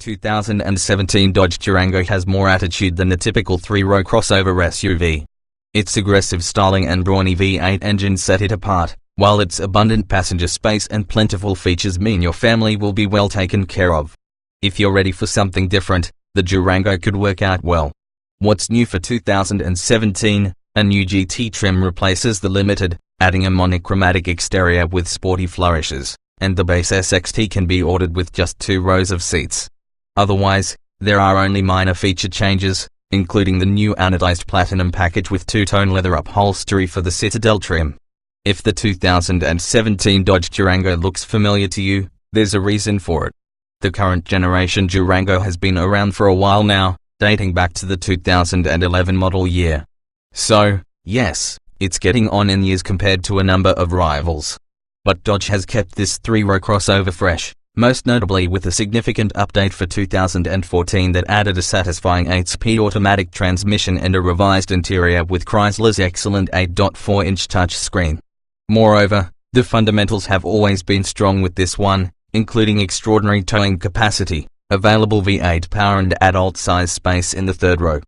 2017 Dodge Durango has more attitude than the typical three-row crossover SUV. Its aggressive styling and brawny V8 engine set it apart, while its abundant passenger space and plentiful features mean your family will be well taken care of. If you're ready for something different, the Durango could work out well. What's new for 2017? A new GT trim replaces the Limited, adding a monochromatic exterior with sporty flourishes, and the base SXT can be ordered with just 2 rows of seats. Otherwise, there are only minor feature changes, including the new anodized platinum package with 2-tone leather upholstery for the Citadel trim. If the 2017 Dodge Durango looks familiar to you, there's a reason for it. The current generation Durango has been around for a while now, dating back to the 2011 model year. So, yes, it's getting on in years compared to a number of rivals. But Dodge has kept this three-row crossover fresh, most notably with a significant update for 2014 that added a satisfying 8-speed automatic transmission and a revised interior with Chrysler's excellent 8.4-inch touchscreen. Moreover, the fundamentals have always been strong with this one, including extraordinary towing capacity, available V8 power and adult-size space in the third row.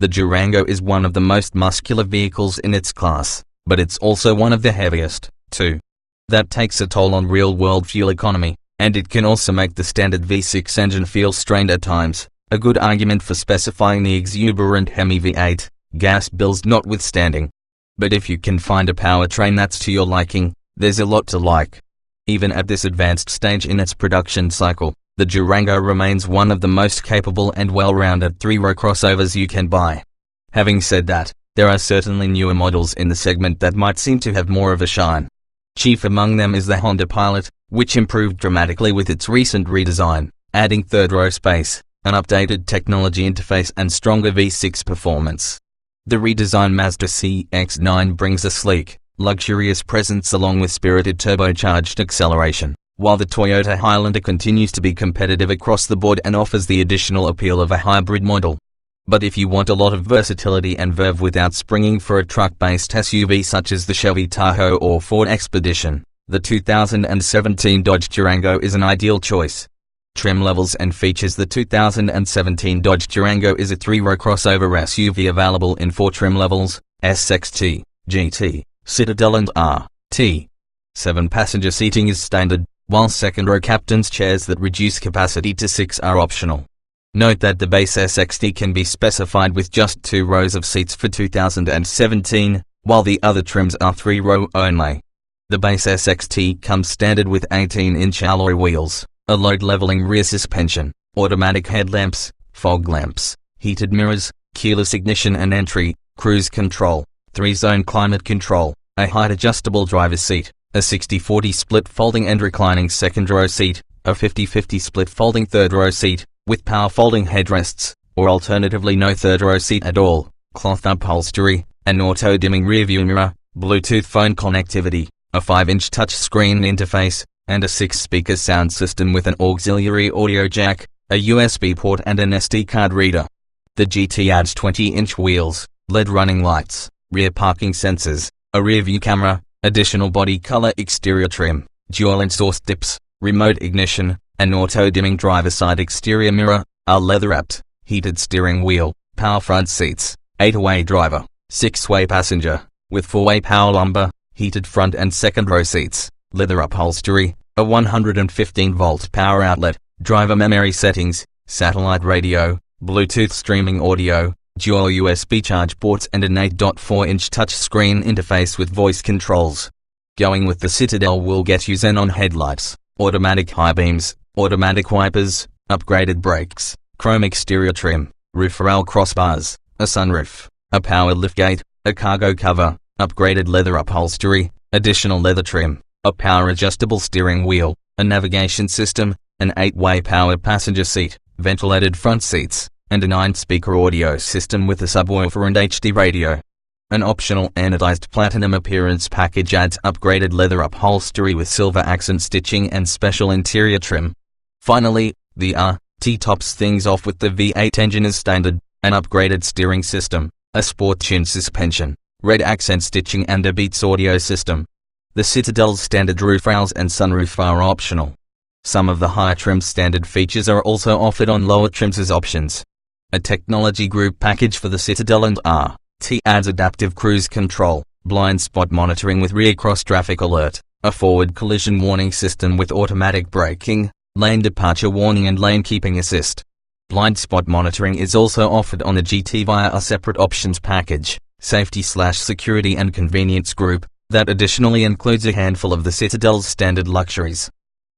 The Durango is one of the most muscular vehicles in its class, but it's also one of the heaviest, too. That takes a toll on real-world fuel economy, and it can also make the standard V6 engine feel strained at times, a good argument for specifying the exuberant Hemi V8, gas bills notwithstanding. But if you can find a powertrain that's to your liking, there's a lot to like. Even at this advanced stage in its production cycle, the Durango remains one of the most capable and well-rounded three-row crossovers you can buy. Having said that, there are certainly newer models in the segment that might seem to have more of a shine. Chief among them is the Honda Pilot, which improved dramatically with its recent redesign, adding third-row space, an updated technology interface and stronger V6 performance. The redesigned Mazda CX-9 brings a sleek, luxurious presence along with spirited turbocharged acceleration, while the Toyota Highlander continues to be competitive across the board and offers the additional appeal of a hybrid model. But if you want a lot of versatility and verve without springing for a truck-based SUV such as the Chevy Tahoe or Ford Expedition, the 2017 Dodge Durango is an ideal choice. Trim levels and features. The 2017 Dodge Durango is a three-row crossover SUV available in 4 trim levels: SXT, GT, Citadel and RT. 7-passenger seating is standard, while second-row captain's chairs that reduce capacity to 6 are optional. Note that the base SXT can be specified with just 2 rows of seats for 2017, while the other trims are 3-row only. The base SXT comes standard with 18-inch alloy wheels, a load-leveling rear suspension, automatic headlamps, fog lamps, heated mirrors, keyless ignition and entry, cruise control, 3-zone climate control, a height-adjustable driver's seat, a 60-40 split folding and reclining second-row seat, a 50-50 split folding third-row seat, with power folding headrests, or alternatively no third-row seat at all, cloth upholstery, an auto-dimming rearview mirror, Bluetooth phone connectivity, a 5-inch touchscreen interface, and a 6-speaker sound system with an auxiliary audio jack, a USB port and an SD card reader. The GT adds 20-inch wheels, LED running lights, rear parking sensors, a rear-view camera, additional body color exterior trim, dual exhaust dips, remote ignition, an auto-dimming driver-side exterior mirror, a leather-wrapped, heated steering wheel, power front seats, 8-way driver, 6-way passenger, with 4-way power lumbar, heated front and second-row seats, leather upholstery, a 115-volt power outlet, driver memory settings, satellite radio, Bluetooth streaming audio, dual USB charge ports and an 8.4-inch touchscreen interface with voice controls. Going with the Citadel will get you xenon headlights, automatic high beams, automatic wipers, upgraded brakes, chrome exterior trim, roof rail crossbars, a sunroof, a power liftgate, a cargo cover, upgraded leather upholstery, additional leather trim, a power adjustable steering wheel, a navigation system, an 8-way power passenger seat, ventilated front seats, and a 9-speaker audio system with a subwoofer and HD radio. An optional anodized platinum appearance package adds upgraded leather upholstery with silver accent stitching and special interior trim. Finally, the RT tops things off with the V8 engine as standard, an upgraded steering system, a sport tune suspension, red accent stitching and a Beats audio system. The Citadel's standard roof rails and sunroof are optional. Some of the higher trim standard features are also offered on lower trims as options. A technology group package for the Citadel and RT adds adaptive cruise control, blind spot monitoring with rear cross traffic alert, a forward collision warning system with automatic braking, lane departure warning and lane keeping assist. Blind spot monitoring is also offered on the GT via a separate options package, Safety/Security and Convenience Group, that additionally includes a handful of the Citadel's standard luxuries.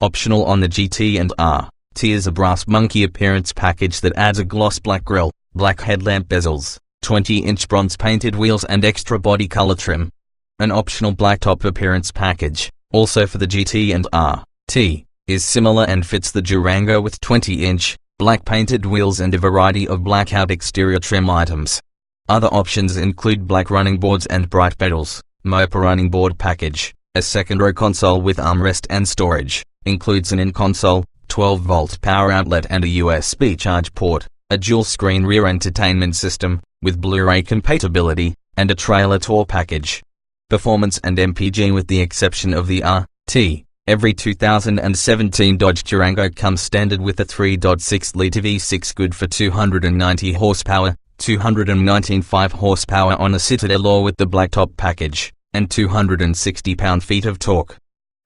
Optional on the GT and RT is a brass monkey appearance package that adds a gloss black grille, black headlamp bezels, 20-inch bronze painted wheels and extra body color trim. An optional blacktop appearance package, also for the GT and RT, is similar and fits the Durango with 20-inch, black painted wheels and a variety of blackout exterior trim items. Other options include black running boards and bright pedals, Mopa running board package, a second-row console with armrest and storage, includes an in-console, 12-volt power outlet and a USB charge port, a dual-screen rear entertainment system, with Blu-ray compatibility, and a trailer tour package. Performance and MPG with the exception of the RT. Every 2017 Dodge Durango comes standard with a 3.6-liter V6 good for 290 horsepower, 219 horsepower on a Citadel or with the blacktop package, and 260 pound-feet of torque.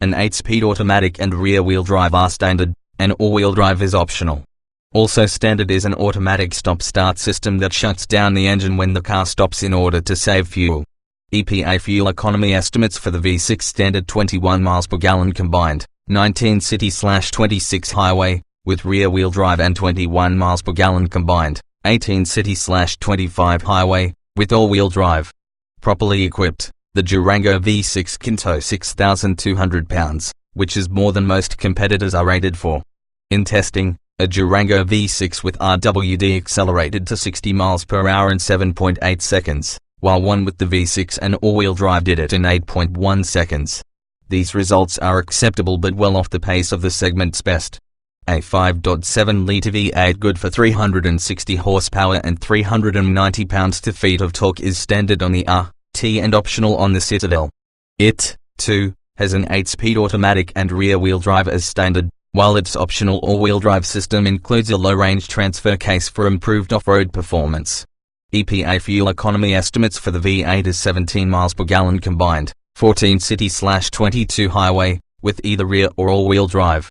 An 8-speed automatic and rear-wheel drive are standard, and all-wheel drive is optional. Also standard is an automatic stop-start system that shuts down the engine when the car stops in order to save fuel. EPA fuel economy estimates for the V6 standard 21 miles per gallon combined, 19 city/26 highway, with rear-wheel drive and 21 miles per gallon combined, 18 city/25 highway, with all-wheel drive. Properly equipped, the Durango V6 can tow 6,200 pounds, which is more than most competitors are rated for. In testing, a Durango V6 with RWD accelerated to 60 miles per hour in 7.8 seconds. While one with the V6 and all-wheel drive did it in 8.1 seconds. These results are acceptable but well off the pace of the segment's best. A 5.7-liter V8 good for 360 horsepower and 390 pounds-feet of torque is standard on the RT and optional on the Citadel. It, too, has an 8-speed automatic and rear-wheel drive as standard, while its optional all-wheel drive system includes a low-range transfer case for improved off-road performance. EPA fuel economy estimates for the V8 is 17 miles per gallon combined, 14 city/22 highway, with either rear or all-wheel drive.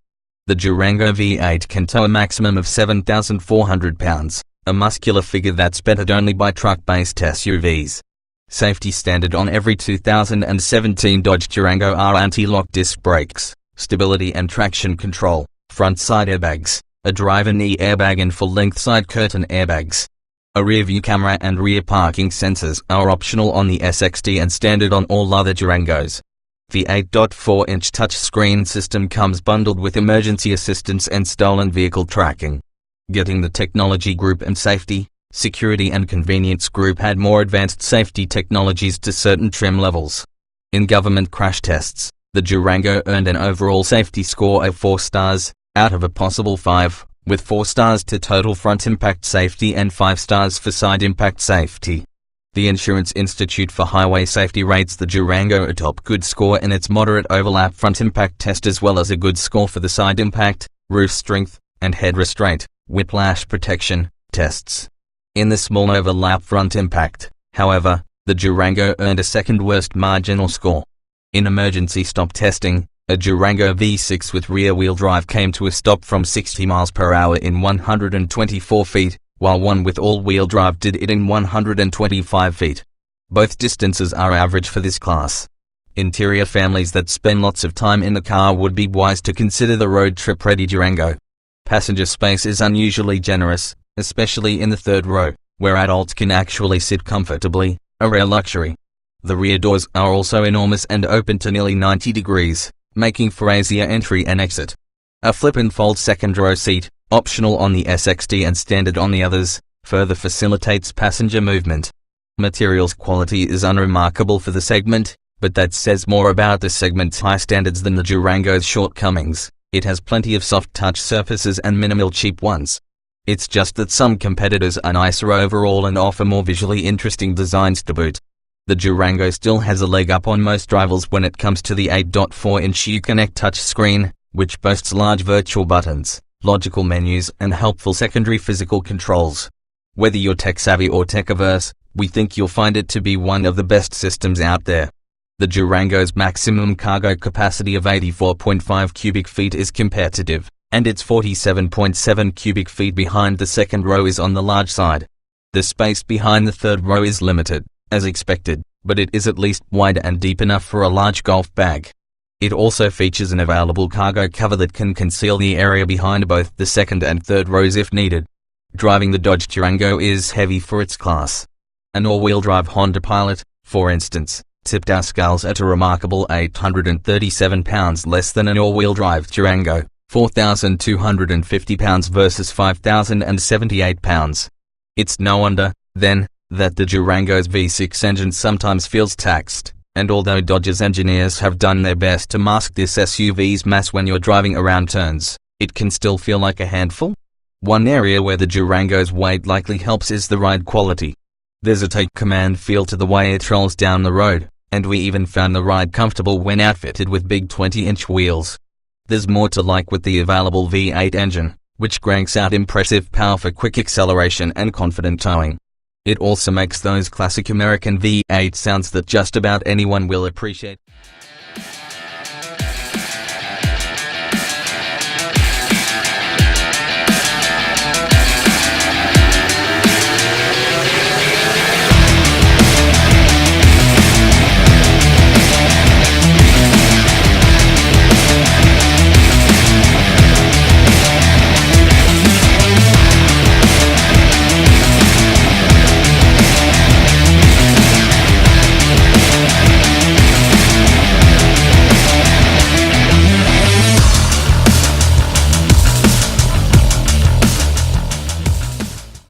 The Durango V8 can tow a maximum of 7,400 pounds, a muscular figure that's bettered only by truck-based SUVs. Safety standard on every 2017 Dodge Durango are anti-lock disc brakes, stability and traction control, front side airbags, a driver knee airbag and full-length side curtain airbags. A rear-view camera and rear parking sensors are optional on the SXT and standard on all other Durangos. The 8.4-inch touchscreen system comes bundled with emergency assistance and stolen vehicle tracking. Getting the technology group and safety, security and convenience group add more advanced safety technologies to certain trim levels. In government crash tests, the Durango earned an overall safety score of 4 stars, out of a possible 5. With 4 stars to total front impact safety and 5 stars for side impact safety. The Insurance Institute for Highway Safety rates the Durango a top good score in its moderate overlap front impact test as well as a good score for the side impact, roof strength, and head restraint, whiplash protection, tests. In the small overlap front impact, however, the Durango earned a second worst marginal score. In emergency stop testing, a Durango V6 with rear-wheel drive came to a stop from 60 miles per hour in 124 feet, while one with all-wheel drive did it in 125 feet. Both distances are average for this class. Interior families that spend lots of time in the car would be wise to consider the road trip-ready Durango. Passenger space is unusually generous, especially in the third row, where adults can actually sit comfortably, a rare luxury. The rear doors are also enormous and open to nearly 90 degrees. Making for easier entry and exit. A flip and fold second row seat, optional on the SXT and standard on the others, further facilitates passenger movement. Materials quality is unremarkable for the segment, but that says more about the segment's high standards than the Durango's shortcomings. It has plenty of soft touch surfaces and minimal cheap ones. It's just that some competitors are nicer overall and offer more visually interesting designs to boot. The Durango still has a leg up on most rivals when it comes to the 8.4-inch Uconnect touchscreen, which boasts large virtual buttons, logical menus, and helpful secondary physical controls. Whether you're tech-savvy or tech-averse, we think you'll find it to be one of the best systems out there. The Durango's maximum cargo capacity of 84.5 cubic feet is competitive, and its 47.7 cubic feet behind the second row is on the large side. The space behind the third row is limited, as expected, but it is at least wide and deep enough for a large golf bag. It also features an available cargo cover that can conceal the area behind both the second and third rows if needed. Driving the Dodge Durango is heavy for its class. An all-wheel drive Honda Pilot, for instance, tipped our scales at a remarkable 837 pounds less than an all-wheel drive Durango, 4,250 pounds versus 5,078 pounds. It's no wonder, then, that the Durango's V6 engine sometimes feels taxed, and although Dodge's engineers have done their best to mask this SUV's mass when you're driving around turns, it can still feel like a handful. One area where the Durango's weight likely helps is the ride quality. There's a take command feel to the way it rolls down the road, and we even found the ride comfortable when outfitted with big 20-inch wheels. There's more to like with the available V8 engine, which cranks out impressive power for quick acceleration and confident towing. It also makes those classic American V8 sounds that just about anyone will appreciate.